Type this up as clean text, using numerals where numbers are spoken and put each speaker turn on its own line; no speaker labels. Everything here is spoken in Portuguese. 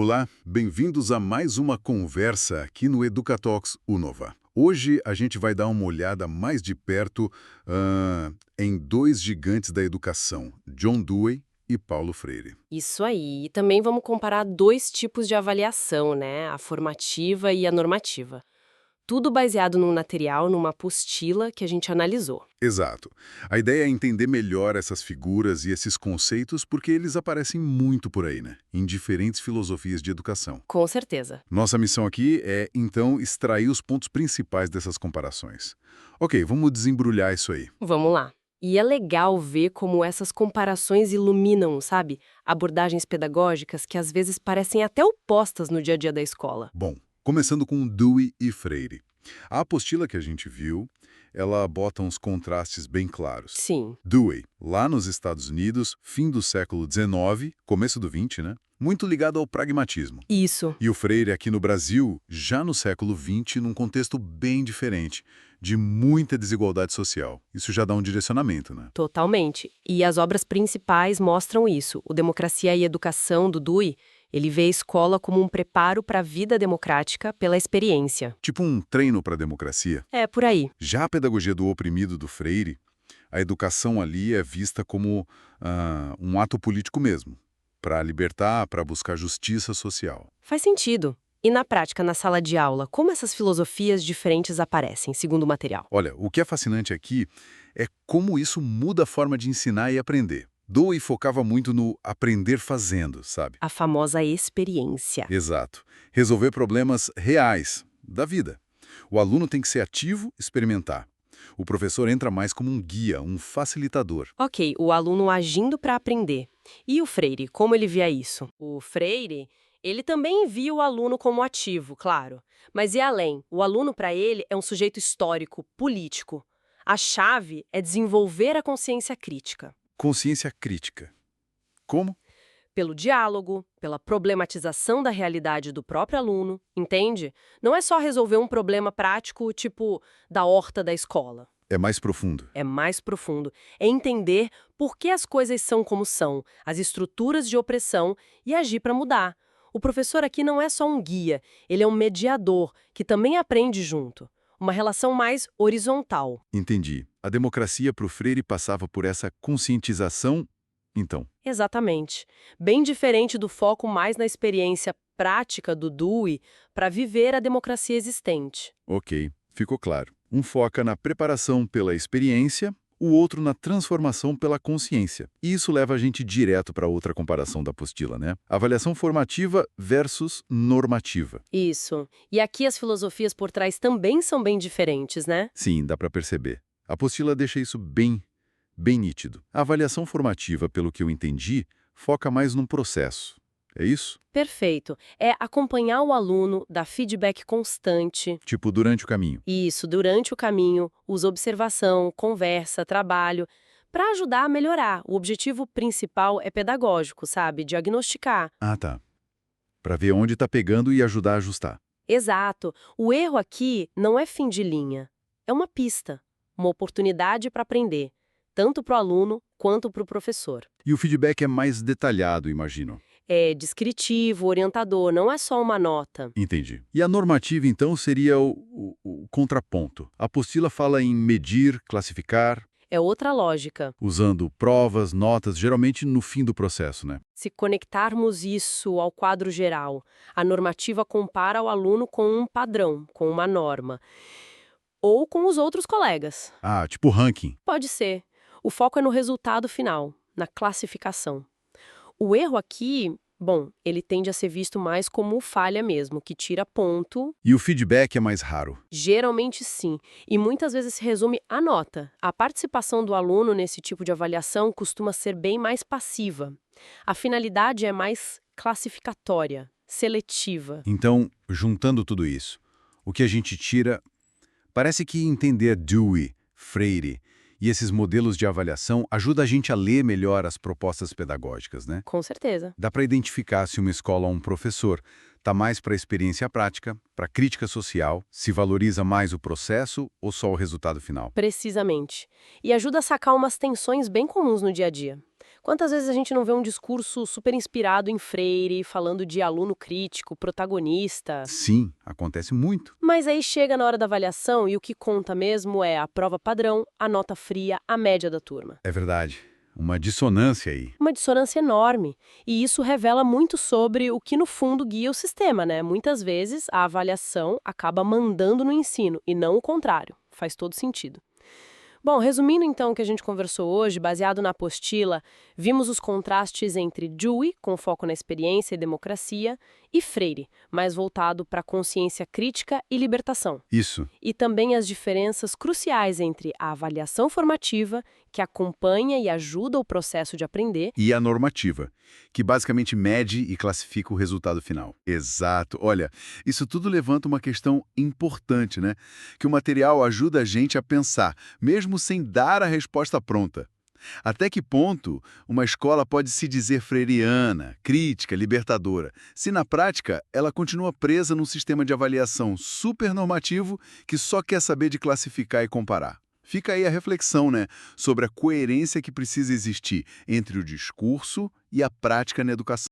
Olá, bem-vindos a mais uma conversa aqui no Educatalks Unova. Hoje a gente vai dar uma olhada mais de perto em dois gigantes da educação, John Dewey e Paulo Freire.
Isso aí. E também vamos comparar dois tipos de avaliação, né? A formativa e a normativa. Tudo baseado num material, numa apostila que a gente analisou.
Exato. A ideia é entender melhor essas figuras e esses conceitos porque eles aparecem muito por aí, né? Em diferentes filosofias de educação.
Com certeza.
Nossa missão aqui é, então, extrair os pontos principais dessas comparações. Ok, vamos desembrulhar isso aí.
Vamos lá. E é legal ver como essas comparações iluminam, sabe? Abordagens pedagógicas que às vezes parecem até opostas no dia a dia da escola.
Bom, começando com Dewey e Freire. A apostila que a gente viu, ela bota uns contrastes bem claros.
Sim,
Dewey, lá nos Estados Unidos, fim do século XIX, começo do XX, né? Muito ligado ao pragmatismo.
isso.
E o Freire aqui no Brasil, já no século XX, num contexto bem diferente, de muita desigualdade social. Isso já dá um direcionamento, né?
Totalmente. E as obras principais mostram isso. O Democracia e Educação, do Dewey, ele vê a escola como um preparo para a vida democrática pela experiência.
Tipo um treino para a democracia.
É, por aí.
Já a pedagogia do oprimido do Freire, a educação ali é vista como um ato político mesmo, para libertar, para buscar justiça social.
Faz sentido. E na prática, na sala de aula, como essas filosofias diferentes aparecem, segundo o material?
Olha, o que é fascinante aqui é como isso muda a forma de ensinar e aprender. Dewey focava muito no aprender fazendo, sabe?
A famosa experiência.
Exato. Resolver problemas reais da vida. O aluno tem que ser ativo, experimentar. O professor entra mais como um guia, um facilitador.
Ok, o aluno agindo para aprender. E o Freire, como ele via isso? O Freire, ele também via o aluno como ativo, claro. Mas e além? O aluno, para ele, é um sujeito histórico, político. A chave é desenvolver a consciência crítica.
Consciência crítica. Como?
Pelo diálogo, pela problematização da realidade do próprio aluno, entende? Não é só resolver um problema prático, tipo da horta da escola.
É mais profundo.
É mais profundo. É entender por que as coisas são como são, as estruturas de opressão e agir para mudar. O professor aqui não é só um guia, ele é um mediador que também aprende junto. Uma relação mais horizontal.
Entendi. A democracia para o Freire passava por essa conscientização, então.
Exatamente. Bem diferente do foco mais na experiência prática do Dewey para viver a democracia existente.
Ok, ficou claro. Um foca na preparação pela experiência, o outro na transformação pela consciência. E isso leva a gente direto para outra comparação da apostila, né? Avaliação formativa versus normativa.
Isso. E aqui as filosofias por trás também são bem diferentes, né?
Sim, dá para perceber. A apostila deixa isso bem nítido. A avaliação formativa, pelo que eu entendi, foca mais num processo. É isso?
Perfeito. É acompanhar o aluno, dar feedback constante.
Tipo, durante o caminho.
Isso, durante o caminho, usa observação, conversa, trabalho, para ajudar a melhorar. O objetivo principal é pedagógico, sabe? Diagnosticar.
Ah, tá. Para ver onde está pegando e ajudar a ajustar.
Exato. O erro aqui não é fim de linha. É uma pista, uma oportunidade para aprender, tanto para o aluno quanto para o professor.
E o feedback é mais detalhado, imagino.
É descritivo, orientador, não é só uma nota.
Entendi. E a normativa, então, seria o contraponto. A apostila fala em medir, classificar,
É outra lógica.
usando provas, notas, geralmente no fim do processo, né?
Se conectarmos isso ao quadro geral, a normativa compara o aluno com um padrão, com uma norma, ou com os outros colegas.
Ah, tipo ranking.
Pode ser. O foco é no resultado final, na classificação. O erro aqui, bom, ele tende a ser visto mais como falha mesmo, que tira ponto.
E o feedback é mais raro.
Geralmente sim, e muitas vezes se resume à nota. A participação do aluno nesse tipo de avaliação costuma ser bem mais passiva. A finalidade é mais classificatória, seletiva.
Então, juntando tudo isso, o que a gente tira... Parece que entender Dewey, Freire e esses modelos de avaliação ajuda a gente a ler melhor as propostas pedagógicas, né?
Com certeza.
Dá para identificar se uma escola ou um professor está mais para a experiência prática, para a crítica social, se valoriza mais o processo ou só o resultado final.
Precisamente. E ajuda a sacar umas tensões bem comuns no dia a dia. Quantas vezes a gente não vê um discurso super inspirado em Freire, falando de aluno crítico, protagonista?
Sim, acontece muito.
Mas aí chega na hora da avaliação e o que conta mesmo é a prova padrão, a nota fria, a média da turma.
É verdade. Uma dissonância aí.
Uma dissonância enorme. E isso revela muito sobre o que no fundo guia o sistema, né? Muitas vezes a avaliação acaba mandando no ensino e não o contrário. Faz todo sentido. Bom, resumindo então o que a gente conversou hoje, baseado na apostila, vimos os contrastes entre Dewey, com foco na experiência e democracia, e Freire, mais voltado para consciência crítica e libertação.
Isso.
E também as diferenças cruciais entre a avaliação formativa, que acompanha e ajuda o processo de aprender,
E a normativa, que basicamente mede e classifica o resultado final. Exato. Olha, isso tudo levanta uma questão importante, né? Que o material ajuda a gente a pensar, mesmo sem dar a resposta pronta. Até que ponto uma escola pode se dizer freiriana, crítica, libertadora, se na prática ela continua presa num sistema de avaliação supernormativo que só quer saber de classificar e comparar? Fica aí a reflexão, né, sobre a coerência que precisa existir entre o discurso e a prática na educação.